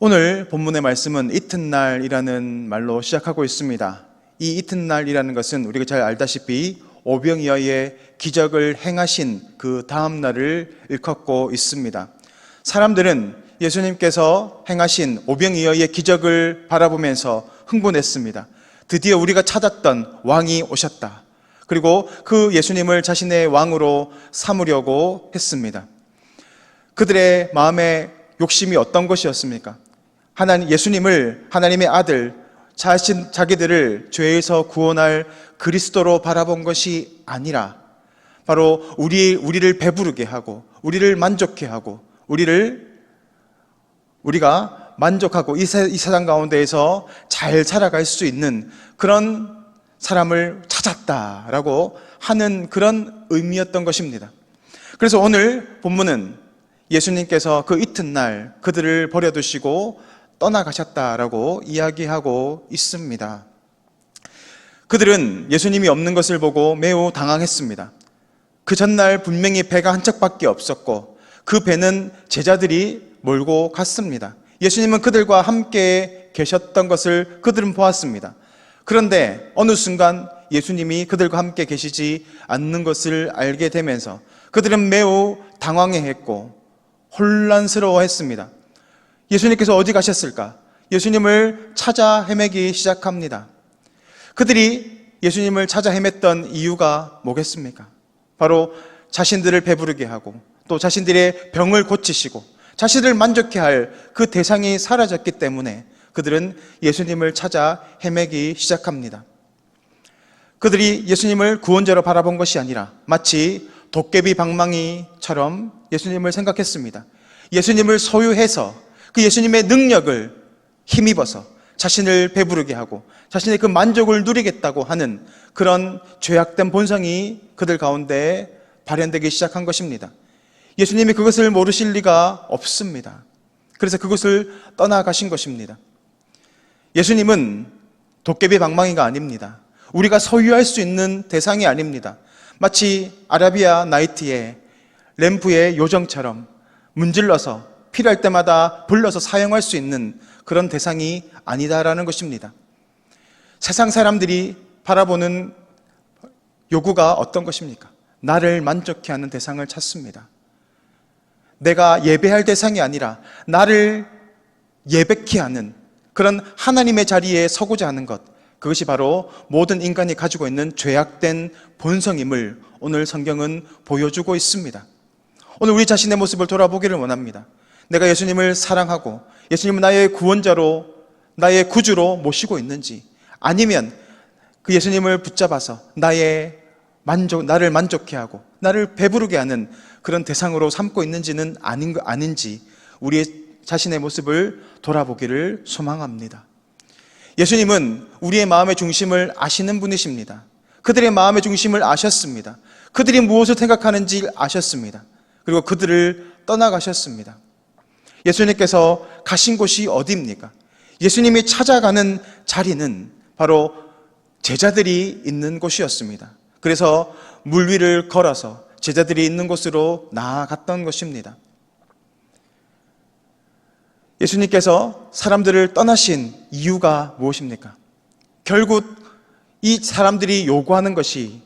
오늘 본문의 말씀은 이튿날이라는 말로 시작하고 있습니다. 이 이튿날이라는 것은 우리가 잘 알다시피 오병이어의 기적을 행하신 그 다음 날을 일컫고 있습니다. 사람들은 예수님께서 행하신 오병이어의 기적을 바라보면서 흥분했습니다. 드디어 우리가 찾았던 왕이 오셨다. 그리고 그 예수님을 자신의 왕으로 삼으려고 했습니다. 그들의 마음의 욕심이 어떤 것이었습니까? 예수님을 하나님의 아들, 자기들을 죄에서 구원할 그리스도로 바라본 것이 아니라 바로 우리를 배부르게 하고 우리를 만족해 하고 우리가 만족하고 이 세상 가운데에서 잘 살아갈 수 있는 그런 사람을 찾았다라고 하는 그런 의미였던 것입니다. 그래서 오늘 본문은 예수님께서 그 이튿날 그들을 버려두시고 떠나가셨다라고 이야기하고 있습니다. 그들은 예수님이 없는 것을 보고 매우 당황했습니다. 그 전날 분명히 배가 한 척밖에 없었고 그 배는 제자들이 몰고 갔습니다. 예수님은 그들과 함께 계셨던 것을 그들은 보았습니다. 그런데 어느 순간 예수님이 그들과 함께 계시지 않는 것을 알게 되면서 그들은 매우 당황해했고 혼란스러워했습니다. 예수님께서 어디 가셨을까? 예수님을 찾아 헤매기 시작합니다. 그들이 예수님을 찾아 헤맸던 이유가 뭐겠습니까? 바로 자신들을 배부르게 하고 또 자신들의 병을 고치시고 자신을 만족해 할 그 대상이 사라졌기 때문에 그들은 예수님을 찾아 헤매기 시작합니다. 그들이 예수님을 구원자로 바라본 것이 아니라 마치 도깨비 방망이처럼 예수님을 생각했습니다. 예수님을 소유해서 그 예수님의 능력을 힘입어서 자신을 배부르게 하고 자신의 그 만족을 누리겠다고 하는 그런 죄악된 본성이 그들 가운데 발현되기 시작한 것입니다. 예수님이 그것을 모르실 리가 없습니다. 그래서 그것을 떠나가신 것입니다. 예수님은 도깨비 방망이가 아닙니다. 우리가 소유할 수 있는 대상이 아닙니다. 마치 아라비아 나이트의 램프의 요정처럼 문질러서 필요할 때마다 불러서 사용할 수 있는 그런 대상이 아니다라는 것입니다. 세상 사람들이 바라보는 요구가 어떤 것입니까? 나를 만족해 하는 대상을 찾습니다. 내가 예배할 대상이 아니라 나를 예배케 하는 그런 하나님의 자리에 서고자 하는 것, 그것이 바로 모든 인간이 가지고 있는 죄악된 본성임을 오늘 성경은 보여주고 있습니다. 오늘 우리 자신의 모습을 돌아보기를 원합니다. 내가 예수님을 사랑하고 예수님을 나의 구원자로, 나의 구주로 모시고 있는지, 아니면 그 예수님을 붙잡아서 나를 만족해 하고 나를 배부르게 하는 그런 대상으로 삼고 있는지는 아닌지 우리의 자신의 모습을 돌아보기를 소망합니다. 예수님은 우리의 마음의 중심을 아시는 분이십니다. 그들의 마음의 중심을 아셨습니다. 그들이 무엇을 생각하는지 아셨습니다. 그리고 그들을 떠나가셨습니다. 예수님께서 가신 곳이 어디입니까? 예수님이 찾아가는 자리는 바로 제자들이 있는 곳이었습니다. 그래서 물 위를 걸어서 제자들이 있는 곳으로 나아갔던 것입니다. 예수님께서 사람들을 떠나신 이유가 무엇입니까? 결국 이 사람들이 요구하는 것이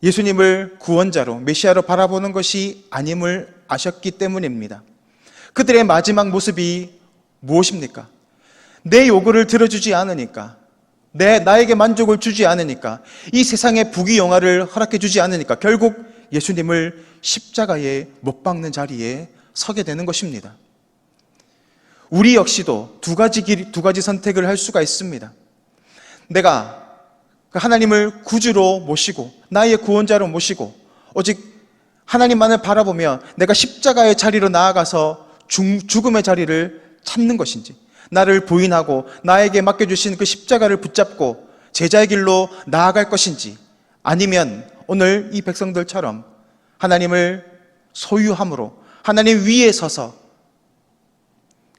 예수님을 구원자로, 메시아로 바라보는 것이 아님을 아셨기 때문입니다. 그들의 마지막 모습이 무엇입니까? 내 요구를 들어주지 않으니까, 나에게 만족을 주지 않으니까, 이 세상의 부귀영화를 허락해 주지 않으니까 결국 예수님을 십자가에 못 박는 자리에 서게 되는 것입니다. 우리 역시도 두 가지 선택을 할 수가 있습니다. 내가 하나님을 구주로 모시고 나의 구원자로 모시고 오직 하나님만을 바라보며 내가 십자가의 자리로 나아가서 죽음의 자리를 찾는 것인지, 나를 부인하고 나에게 맡겨주신 그 십자가를 붙잡고 제자의 길로 나아갈 것인지, 아니면 오늘 이 백성들처럼 하나님을 소유함으로 하나님 위에 서서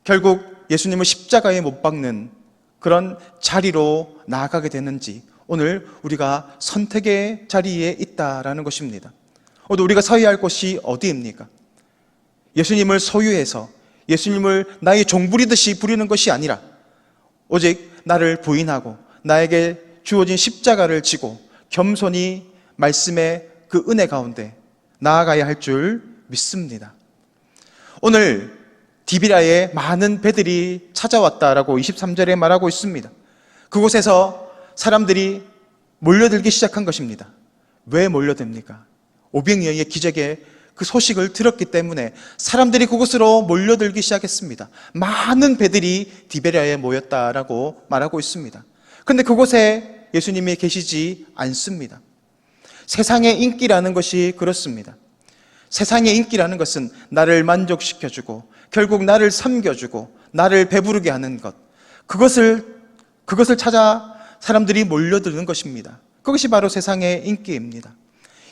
결국 예수님을 십자가에 못 박는 그런 자리로 나아가게 되는지, 오늘 우리가 선택의 자리에 있다라는 것입니다. 오늘 우리가 서야 할 곳이 어디입니까? 예수님을 소유해서 예수님을 나의 종 부리듯이 부리는 것이 아니라 오직 나를 부인하고 나에게 주어진 십자가를 지고 겸손히 말씀의 그 은혜 가운데 나아가야 할 줄 믿습니다. 오늘 디비라에 많은 배들이 찾아왔다라고 23절에 말하고 있습니다. 그곳에서 사람들이 몰려들기 시작한 것입니다. 왜 몰려듭니까? 오병이어의 기적의 그 소식을 들었기 때문에 사람들이 그곳으로 몰려들기 시작했습니다. 많은 배들이 디베랴에 모였다라고 말하고 있습니다. 그런데 그곳에 예수님이 계시지 않습니다. 세상의 인기라는 것이 그렇습니다. 세상의 인기라는 것은 나를 만족시켜주고 결국 나를 섬겨주고 나를 배부르게 하는 것, 그것을 찾아 사람들이 몰려드는 것입니다. 그것이 바로 세상의 인기입니다.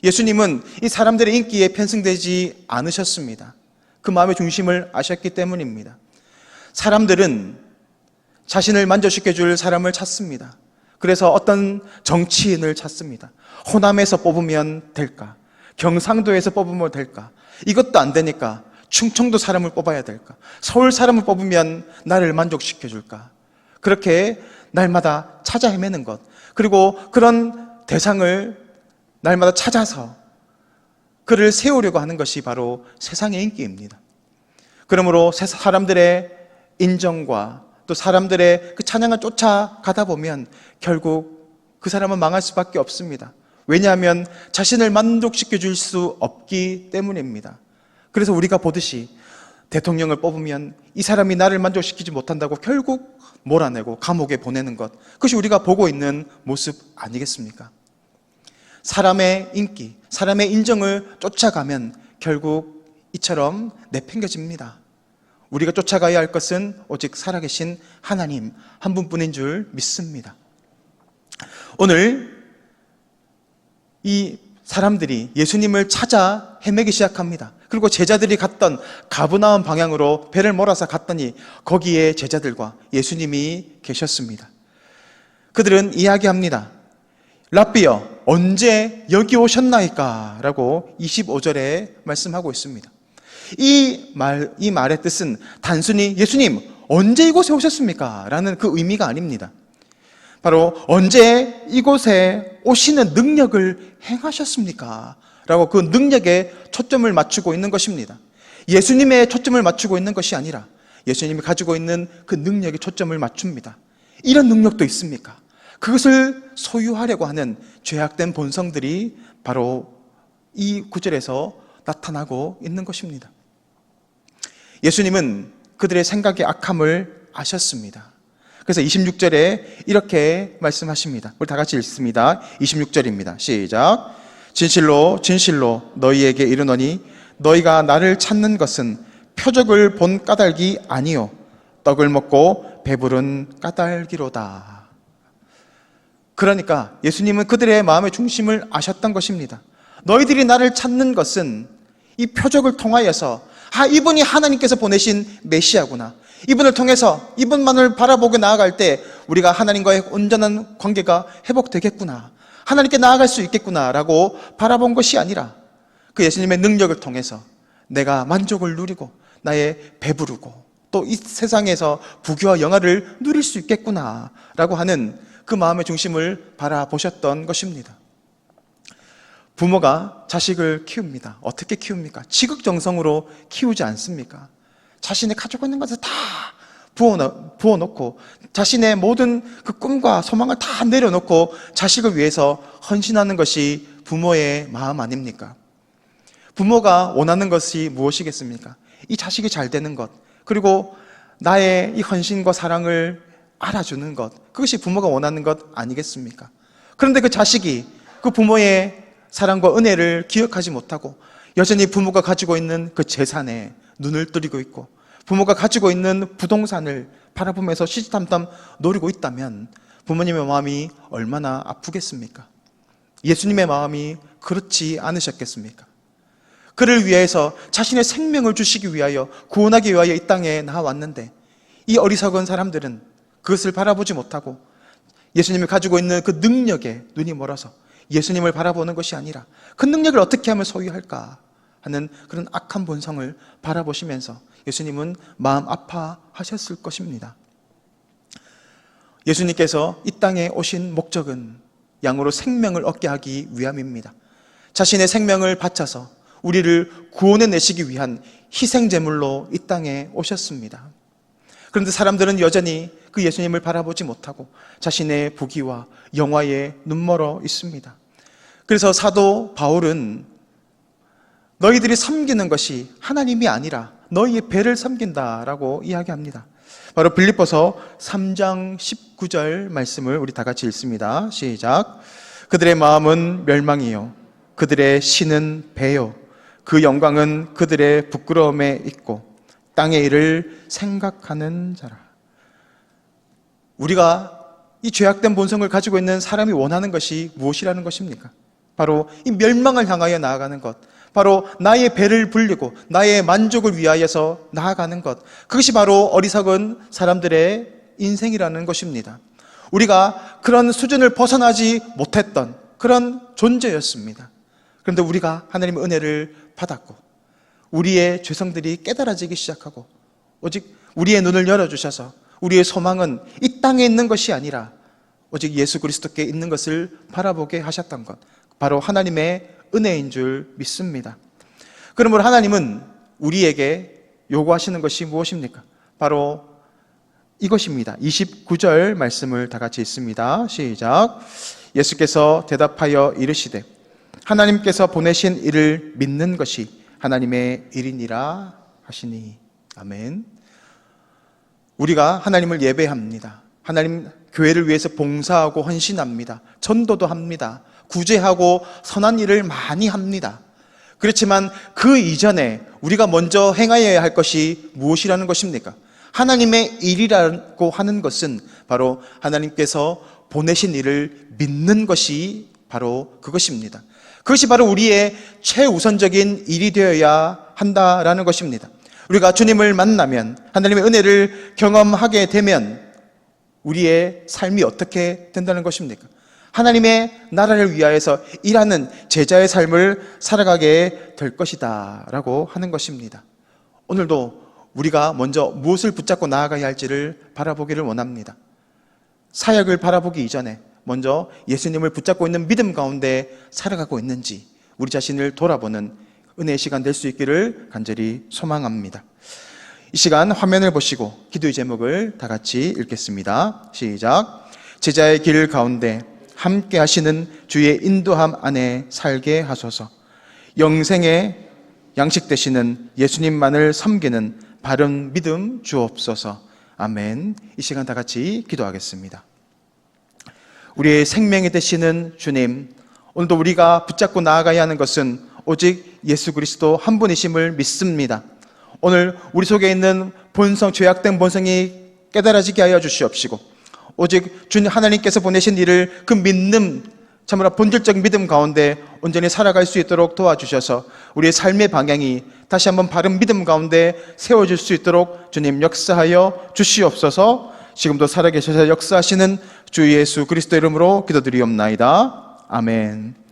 예수님은 이 사람들의 인기에 편승되지 않으셨습니다. 그 마음의 중심을 아셨기 때문입니다. 사람들은 자신을 만족시켜줄 사람을 찾습니다. 그래서 어떤 정치인을 찾습니다. 호남에서 뽑으면 될까? 경상도에서 뽑으면 될까? 이것도 안 되니까 충청도 사람을 뽑아야 될까? 서울 사람을 뽑으면 나를 만족시켜줄까? 그렇게 날마다 찾아 헤매는 것, 그리고 그런 대상을 날마다 찾아서 그를 세우려고 하는 것이 바로 세상의 인기입니다. 그러므로 사람들의 인정과 또 사람들의 그 찬양을 쫓아가다 보면 결국 그 사람은 망할 수밖에 없습니다. 왜냐하면 자신을 만족시켜 줄 수 없기 때문입니다. 그래서 우리가 보듯이 대통령을 뽑으면 이 사람이 나를 만족시키지 못한다고 결국 몰아내고 감옥에 보내는 것, 그것이 우리가 보고 있는 모습 아니겠습니까? 사람의 인기, 사람의 인정을 쫓아가면 결국 이처럼 내팽겨집니다. 우리가 쫓아가야 할 것은 오직 살아계신 하나님 한 분뿐인 줄 믿습니다. 오늘 이 사람들이 예수님을 찾아 헤매기 시작합니다. 그리고 제자들이 갔던 가브나움 방향으로 배를 몰아서 갔더니 거기에 제자들과 예수님이 계셨습니다. 그들은 이야기합니다. 랍비여, 언제 여기 오셨나이까? 라고 25절에 말씀하고 있습니다. 이 말의 뜻은 단순히 예수님, 언제 이곳에 오셨습니까? 라는 그 의미가 아닙니다. 바로 언제 이곳에 오시는 능력을 행하셨습니까? 라고 그 능력에 초점을 맞추고 있는 것입니다. 예수님의 초점을 맞추고 있는 것이 아니라 예수님이 가지고 있는 그 능력에 초점을 맞춥니다. 이런 능력도 있습니까? 그것을 소유하려고 하는 죄악된 본성들이 바로 이 구절에서 나타나고 있는 것입니다. 예수님은 그들의 생각의 악함을 아셨습니다. 그래서 26절에 이렇게 말씀하십니다. 우리 다 같이 읽습니다. 26절입니다. 시작. 진실로 진실로 너희에게 이르노니 너희가 나를 찾는 것은 표적을 본 까닭이 아니요 떡을 먹고 배부른 까닭이로다. 그러니까 예수님은 그들의 마음의 중심을 아셨던 것입니다. 너희들이 나를 찾는 것은 이 표적을 통하여서 이분이 하나님께서 보내신 메시아구나, 이분을 통해서 이분만을 바라보고 나아갈 때 우리가 하나님과의 온전한 관계가 회복되겠구나, 하나님께 나아갈 수 있겠구나 라고 바라본 것이 아니라 그 예수님의 능력을 통해서 내가 만족을 누리고 나의 배부르고 또 이 세상에서 부귀와 영화를 누릴 수 있겠구나 라고 하는 그 마음의 중심을 바라보셨던 것입니다. 부모가 자식을 키웁니다. 어떻게 키웁니까? 지극정성으로 키우지 않습니까? 자신이 가지고 있는 것을 다 부어놓고 자신의 모든 그 꿈과 소망을 다 내려놓고 자식을 위해서 헌신하는 것이 부모의 마음 아닙니까? 부모가 원하는 것이 무엇이겠습니까? 이 자식이 잘 되는 것, 그리고 나의 이 헌신과 사랑을 알아주는 것, 그것이 부모가 원하는 것 아니겠습니까? 그런데 그 자식이 그 부모의 사랑과 은혜를 기억하지 못하고 여전히 부모가 가지고 있는 그 재산에 눈을 뜨리고 있고 부모가 가지고 있는 부동산을 바라보면서 시시탐탐 노리고 있다면 부모님의 마음이 얼마나 아프겠습니까? 예수님의 마음이 그렇지 않으셨겠습니까? 그를 위해서 자신의 생명을 주시기 위하여 구원하기 위하여 이 땅에 나왔는데 이 어리석은 사람들은 그것을 바라보지 못하고 예수님이 가지고 있는 그 능력에 눈이 멀어서 예수님을 바라보는 것이 아니라 그 능력을 어떻게 하면 소유할까 하는 그런 악한 본성을 바라보시면서 예수님은 마음 아파하셨을 것입니다. 예수님께서 이 땅에 오신 목적은 양으로 생명을 얻게 하기 위함입니다. 자신의 생명을 바쳐서 우리를 구원해 내시기 위한 희생제물로 이 땅에 오셨습니다. 그런데 사람들은 여전히 그 예수님을 바라보지 못하고 자신의 부귀와 영화에 눈멀어 있습니다. 그래서 사도 바울은 너희들이 섬기는 것이 하나님이 아니라 너희의 배를 섬긴다라고 이야기합니다. 바로 빌립보서 3장 19절 말씀을 우리 다 같이 읽습니다. 시작. 그들의 마음은 멸망이요 그들의 신은 배요 그 영광은 그들의 부끄러움에 있고 땅의 일을 생각하는 자라. 우리가 이 죄악된 본성을 가지고 있는 사람이 원하는 것이 무엇이라는 것입니까? 바로 이 멸망을 향하여 나아가는 것, 바로 나의 배를 불리고 나의 만족을 위하여서 나아가는 것, 그것이 바로 어리석은 사람들의 인생이라는 것입니다. 우리가 그런 수준을 벗어나지 못했던 그런 존재였습니다. 그런데 우리가 하나님의 은혜를 받았고 우리의 죄성들이 깨달아지기 시작하고 오직 우리의 눈을 열어주셔서 우리의 소망은 이 땅에 있는 것이 아니라 오직 예수 그리스도께 있는 것을 바라보게 하셨던 것, 바로 하나님의 은혜인 줄 믿습니다. 그러므로 하나님은 우리에게 요구하시는 것이 무엇입니까? 바로 이것입니다. 29절 말씀을 다 같이 읽습니다. 시작. 예수께서 대답하여 이르시되 하나님께서 보내신 이를 믿는 것이 하나님의 일이니라 하시니. 아멘. 우리가 하나님을 예배합니다. 하나님 교회를 위해서 봉사하고 헌신합니다. 전도도 합니다. 구제하고 선한 일을 많이 합니다. 그렇지만 그 이전에 우리가 먼저 행하여야 할 것이 무엇이라는 것입니까? 하나님의 일이라고 하는 것은 바로 하나님께서 보내신 일을 믿는 것이 바로 그것입니다. 그것이 바로 우리의 최우선적인 일이 되어야 한다라는 것입니다. 우리가 주님을 만나면, 하나님의 은혜를 경험하게 되면 우리의 삶이 어떻게 된다는 것입니까? 하나님의 나라를 위하여서 일하는 제자의 삶을 살아가게 될 것이다 라고 하는 것입니다. 오늘도 우리가 먼저 무엇을 붙잡고 나아가야 할지를 바라보기를 원합니다. 사역을 바라보기 이전에 먼저 예수님을 붙잡고 있는 믿음 가운데 살아가고 있는지 우리 자신을 돌아보는 은혜의 시간 될 수 있기를 간절히 소망합니다. 이 시간 화면을 보시고 기도의 제목을 다 같이 읽겠습니다. 시작. 제자의 길 가운데 함께 하시는 주의 인도함 안에 살게 하소서. 영생의 양식 되시는 예수님만을 섬기는 바른 믿음 주옵소서. 아멘. 이 시간 다 같이 기도하겠습니다. 우리의 생명이 되시는 주님, 오늘도 우리가 붙잡고 나아가야 하는 것은 오직 예수 그리스도 한 분이심을 믿습니다. 오늘 우리 속에 있는 본성, 죄악된 본성이 깨달아지게 하여 주시옵시고 오직 주님 하나님께서 보내신 일을 그 믿는 참으로 본질적 믿음 가운데 온전히 살아갈 수 있도록 도와주셔서 우리의 삶의 방향이 다시 한번 바른 믿음 가운데 세워질 수 있도록 주님 역사하여 주시옵소서. 지금도 살아계셔서 역사하시는 주 예수 그리스도 이름으로 기도드리옵나이다. 아멘.